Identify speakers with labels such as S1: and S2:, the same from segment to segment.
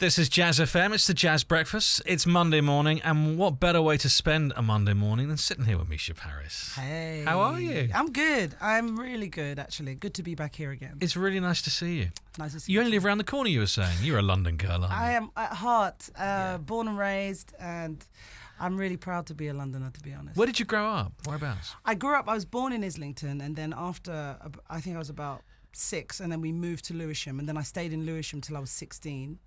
S1: This is Jazz FM. It's the Jazz Breakfast. It's Monday morning, and what better way to spend a Monday morning than sitting here with Mica Paris?
S2: Hey.
S1: How are you?
S2: I'm good. I'm really good, actually. Good to be back here again.
S1: It's really nice to see you.
S2: Nice to see
S1: You
S2: you.
S1: only live around the corner, you were saying. You're a London girl, aren't you?
S2: I am at heart, born and raised, and I'm really proud to be a Londoner, to be honest.
S1: Where did you grow up? Whereabouts?
S2: I was born in Islington, and then after, I think I was about 6, and then we moved to Lewisham, and then I stayed in Lewisham till I was 16.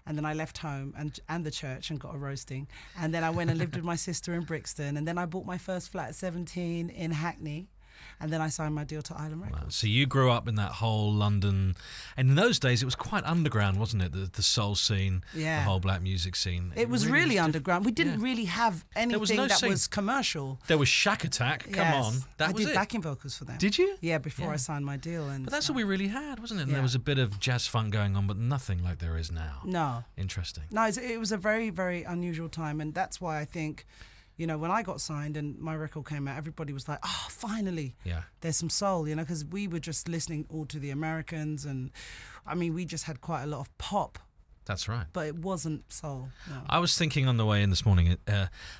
S2: And then I left home and the church and got a roasting. And then I went and lived with my sister in Brixton. And then I bought my first flat at 17 in Hackney. And then I signed my deal to Island Records.
S1: Wow. So you grew up in that whole London, and in those days it was quite underground, wasn't it? The soul scene,
S2: Yeah.
S1: the whole black music scene.
S2: It was really underground. We didn't really have anything
S1: no
S2: that
S1: scene.
S2: was commercial.
S1: There was Shack Attack. Come
S2: Yes.
S1: on, that was
S2: I did
S1: it.
S2: backing vocals for them.
S1: Did you?
S2: Yeah, before I signed my deal. And
S1: But that's all we really had, wasn't it? And
S2: Yeah.
S1: there was a bit of jazz funk going on, but nothing like there is now.
S2: No.
S1: Interesting.
S2: No, it was a very, very unusual time. And that's why I think, you know, when I got signed and my record came out, everybody was like, oh, finally, there's some soul, you know, because we were just listening all to the Americans. And, I mean, we just had quite a lot of pop.
S1: That's right.
S2: But it wasn't soul. No.
S1: I was thinking on the way in this morning,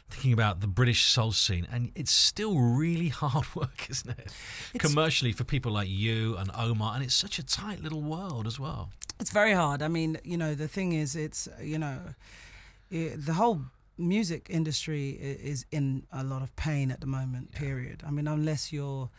S1: thinking about the British soul scene, and it's still really hard work, isn't it? Commercially, for people like you and Omar, and it's such a tight little world as well.
S2: It's very hard. I mean, you know, the thing is, it's, you know, the whole music industry is in a lot of pain at the moment, period. I mean, unless you're,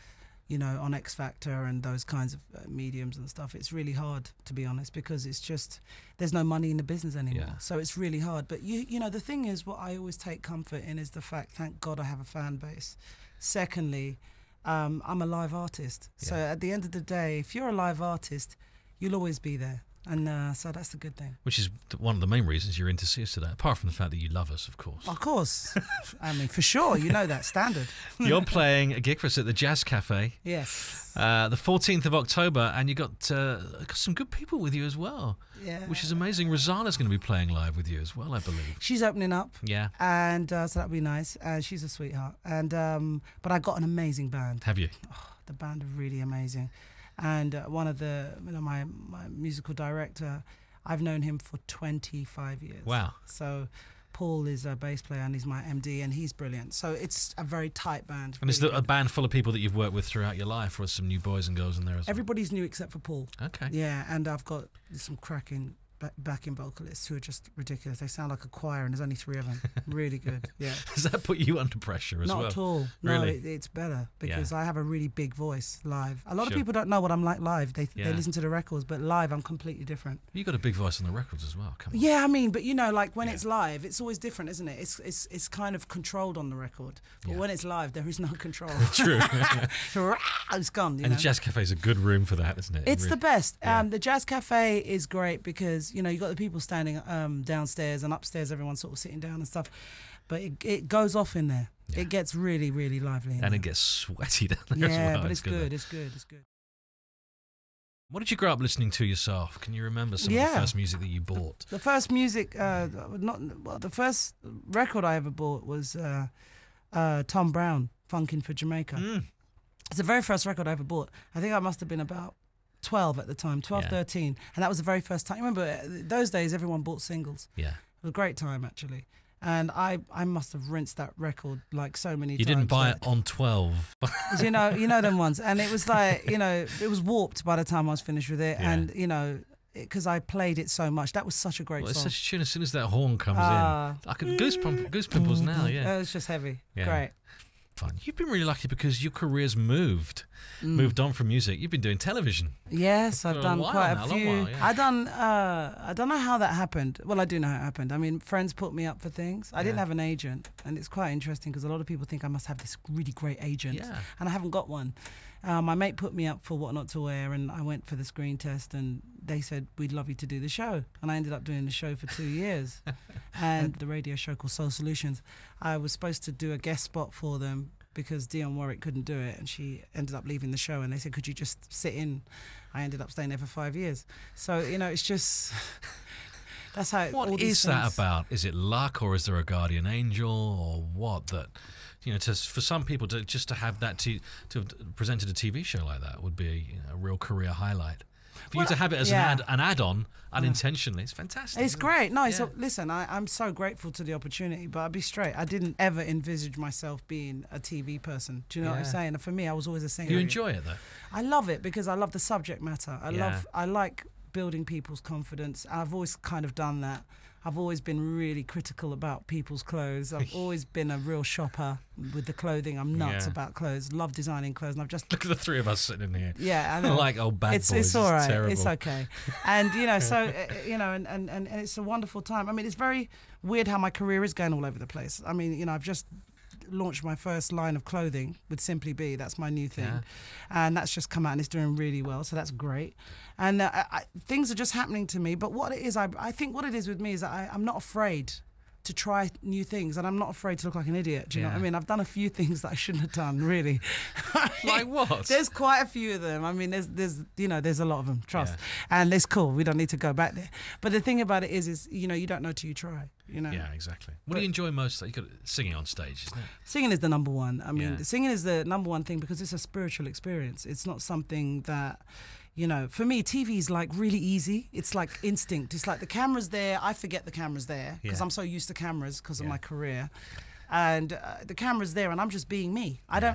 S2: you know, on X Factor and those kinds of mediums and stuff, it's really hard, to be honest, because it's just, there's no money in the business anymore.
S1: Yeah.
S2: So it's really hard. But, you know, the thing is, what I always take comfort in is the fact, thank God I have a fan base. Secondly, I'm a live artist.
S1: Yeah.
S2: So at the end of the day, if you're a live artist, you'll always be there. And so that's the good thing.
S1: Which is one of the main reasons you're in to see us today, apart from the fact that you love us, of course.
S2: Of course. I mean, for sure, you know that, standard.
S1: You're playing a gig for us at the Jazz Cafe.
S2: Yes.
S1: The 14th of October, and you got some good people with you as well.
S2: Yeah.
S1: Which is amazing. Rosanna's going to be playing live with you as well, I believe.
S2: She's opening up.
S1: Yeah.
S2: And so that'll be nice. She's a sweetheart. And but I got an amazing band.
S1: Have you?
S2: Oh, the band are really amazing. And one of the, you know, my musical director, I've known him for 25 years.
S1: Wow.
S2: So Paul is a bass player and he's my MD and he's brilliant. So it's a very tight band.
S1: And
S2: really
S1: is it a band full of people that you've worked with throughout your life, or some new boys and girls in there as well?
S2: Everybody's new except for Paul.
S1: Okay.
S2: Yeah, and I've got some cracking backing vocalists who are just ridiculous. They sound like a choir, and there's only 3 of them. Really good. Yeah.
S1: Does that put you under pressure as well?
S2: Not at all.
S1: Really?
S2: No, it's better because I have a really big voice live. A lot of people don't know what I'm like live. They listen to the records, but live I'm completely different.
S1: You got a big voice on the records as well. Come on.
S2: Yeah, I mean, but you know, like when it's live, it's always different, isn't it? It's kind of controlled on the record, but when it's live, there is no control.
S1: True.
S2: It's gone. You
S1: and
S2: know?
S1: the Jazz Cafe is a good room for that, isn't it?
S2: It's
S1: really,
S2: the best.
S1: Yeah.
S2: The Jazz Cafe is great because, you know, you got the people standing downstairs, and upstairs everyone's sort of sitting down and stuff. But it goes off in there. Yeah. It gets really, really lively.
S1: And it gets sweaty down there as well.
S2: Yeah, but it's good. It's good. It's good.
S1: What did you grow up listening to yourself? Can you remember some of the first music that you bought?
S2: The first music, the first record I ever bought was Tom Brown, Funkin' for Jamaica. It's the very first record I ever bought. I think I must have been about 12 at the time, 13. And that was the very first time. Remember, those days everyone bought singles.
S1: Yeah.
S2: It was a great time, actually. And I must have rinsed that record like so many times.
S1: You didn't buy it on 12.
S2: you know them ones. And it was like, you know, it was warped by the time I was finished with it.
S1: Yeah.
S2: And, you know, because I played it so much. That was such a great song.
S1: It's such a tune. As soon as that horn comes in, I could goose pimples now, yeah.
S2: It was just heavy.
S1: Yeah.
S2: Great.
S1: Fun. You've been really lucky because your career's moved on from music. You've been doing television.
S2: Yes, I've done quite a few.
S1: Long while, yeah.
S2: I don't know how that happened. Well, I do know how it happened. I mean, friends put me up for things. I didn't have an agent, and it's quite interesting because a lot of people think I must have this really great agent, and I haven't got one. My mate put me up for What Not to Wear, and I went for the screen test, and they said, we'd love you to do the show. And I ended up doing the show for 2 years. And the radio show called Soul Solutions, I was supposed to do a guest spot for them because Dionne Warwick couldn't do it, and she ended up leaving the show, and they said, could you just sit in? I ended up staying there for 5 years. So, you know, it's just... That's how.
S1: What is that about? Is it luck, or is there a guardian angel, or what? That, you know, for some people to have that to have presented a TV show like that would be a real career highlight. For you to have it as an add-on unintentionally, it's fantastic.
S2: It's great. No, listen, I'm so grateful to the opportunity, but I'll be straight. I didn't ever envisage myself being a TV person. Do you know what I'm saying? And for me, I was always a singer.
S1: You enjoy it, though?
S2: I love it because I love the subject matter. I like building people's confidence. I've always kind of done that. I've always been really critical about people's clothes. I've always been a real shopper with the clothing. I'm nuts about clothes. Love designing clothes. And I've just
S1: look at the three of us sitting in here.
S2: Yeah, I know.
S1: Like old bad boys.
S2: It's all right.
S1: Terrible.
S2: It's okay. And you know, so you know, and it's a wonderful time. I mean, it's very weird how my career is going all over the place. I mean, you know, I've just launched my first line of clothing with Simply Be. That's my new thing, and that's just come out and it's doing really well. So that's great. And things are just happening to me. But what it is, I think what it is with me is that I'm not afraid to try new things, and I'm not afraid to look like an idiot. Do you know what I mean? I've done a few things that I shouldn't have done, really.
S1: Like what?
S2: There's quite a few of them. I mean, there's a lot of them. Trust, and it's cool. We don't need to go back there. But the thing about it is you know, you don't know till you try. You know. Yeah,
S1: exactly. What do you enjoy most? You got singing on stage, isn't it?
S2: Singing is the number one. I mean, singing is the number one thing because it's a spiritual experience. It's not something that. You know, for me, TV is like really easy. It's like instinct. It's like the camera's there. I forget the camera's there because I'm so used to cameras because of my career. And the camera's there and I'm just being me. I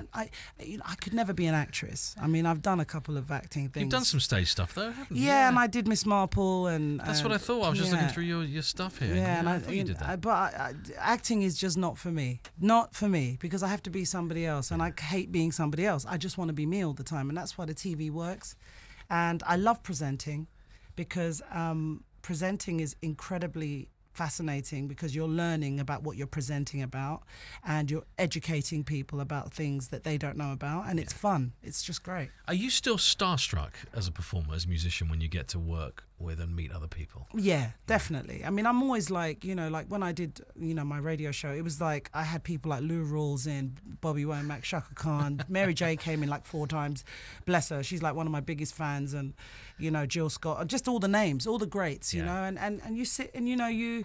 S2: could never be an actress. I mean, I've done a couple of acting things.
S1: You've done some stage stuff though, haven't you?
S2: Yeah, and I did Miss Marple and...
S1: That's what I thought. I was just looking through your stuff here.
S2: Yeah, and
S1: I thought you did that.
S2: But acting is just not for me. Not for me, because I have to be somebody else and I hate being somebody else. I just want to be me all the time, and that's why the TV works. And I love presenting because presenting is incredibly fascinating because you're learning about what you're presenting about and you're educating people about things that they don't know about, and it's fun. It's just great. Are
S1: you still starstruck as a performer, as a musician, when you get to work with and meet other people?
S2: Yeah, definitely. I mean, I'm always like, you know, like when I did, you know, my radio show, it was like I had people like Lou Rawls in, Bobby Womack, Shaka Khan, Mary J came in like 4 times. Bless her, she's like one of my biggest fans, and you know, Jill Scott, just all the names, all the greats, you know, and you sit and you know you.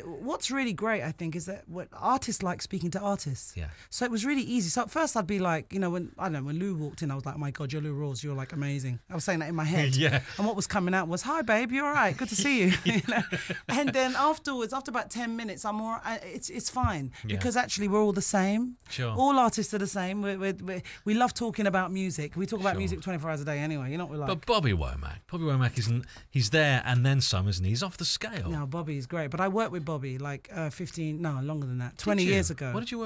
S2: What's really great, I think, is that what artists like speaking to artists. Yeah. So it was really easy. So at first I'd be like, you know, when Lou walked in, I was like, oh my God, you're Lou Rawls, you're like amazing. I was saying that in my head. Yeah. And what was coming out was, hi babe, you all right? Good to see you. You know? And then afterwards, after about 10 minutes, I'm more. It's fine because actually we're all the same. Sure. All artists are the same. We love talking about music. We talk about music 24 hours a day anyway. You know what we like.
S1: But Bobby Womack isn't. He's there and then some, isn't he? He's off the scale.
S2: No, Bobby's great, but I worked with Bobby like longer than that, 20 years ago.
S1: When did you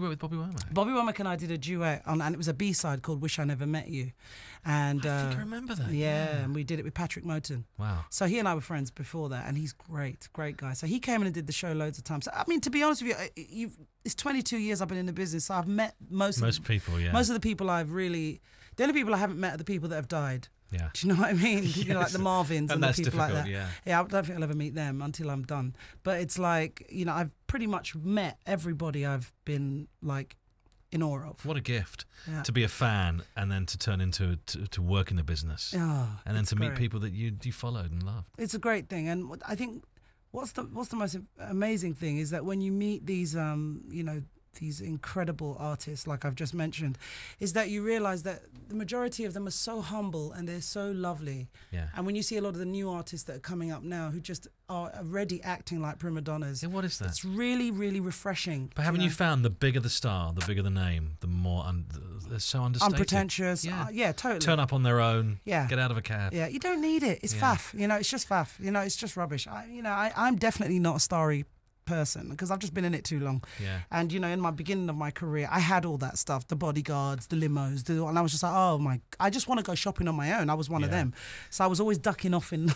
S1: work with Bobby Womack?
S2: Bobby Womack and I did a duet and it was a B-side called Wish I Never Met You. And
S1: I think I remember that.
S2: Yeah, and we did it with Patrick Moten.
S1: Wow.
S2: So he and I were friends before that, and he's great guy. So he came in and did the show loads of times. So, I mean, to be honest with you, it's 22 years I've been in the business, so I've met most people, Most of the people I've really... The only people I haven't met are the people that have died. Yeah. Do you know what I mean? Yes. You know, like the Marvins and the people like that. Yeah, I don't think I'll ever meet them until I'm done. But it's like, you know, I've pretty much met everybody I've been like in awe of.
S1: What a gift to be a fan and then to turn into to work in the business. Oh, and then to meet people that you followed and loved.
S2: It's a great thing, and I think what's the most amazing thing is that when you meet these you know, these incredible artists like I've just mentioned, is that you realise that the majority of them are so humble and they're so lovely. Yeah. And when you see a lot of the new artists that are coming up now who just are already acting like prima donnas.
S1: Yeah, what is that?
S2: It's really, really refreshing.
S1: But haven't you found the bigger the star, the bigger the name, the more they're so understated.
S2: Unpretentious. Yeah, totally.
S1: Turn up on their own. Yeah. Get out of a cab.
S2: Yeah, you don't need it. It's faff. You know, it's just faff. You know, it's just rubbish. I'm definitely not a starry person because I've just been in it too long. Yeah. And you know, in my beginning of my career, I had all that stuff, the bodyguards, the limos, and I was just like, I just want to go shopping on my own. I was one of them. So I was always ducking off and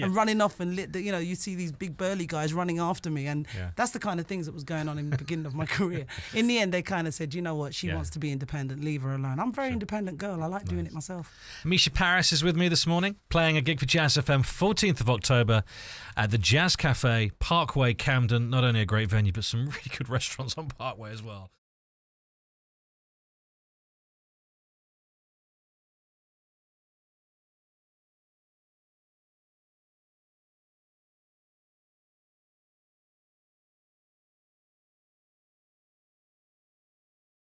S2: running off and you know, you see these big burly guys running after me, and that's the kind of things that was going on in the beginning of my career. In the end, they kind of said, you know what, she wants to be independent, leave her alone. I'm a very independent girl. I like doing it myself.
S1: Misha Paris is with me this morning, playing a gig for Jazz FM 14th of October at the Jazz Cafe, Parkway, Camden. Not only a great venue, but some really good restaurants on Parkway as well.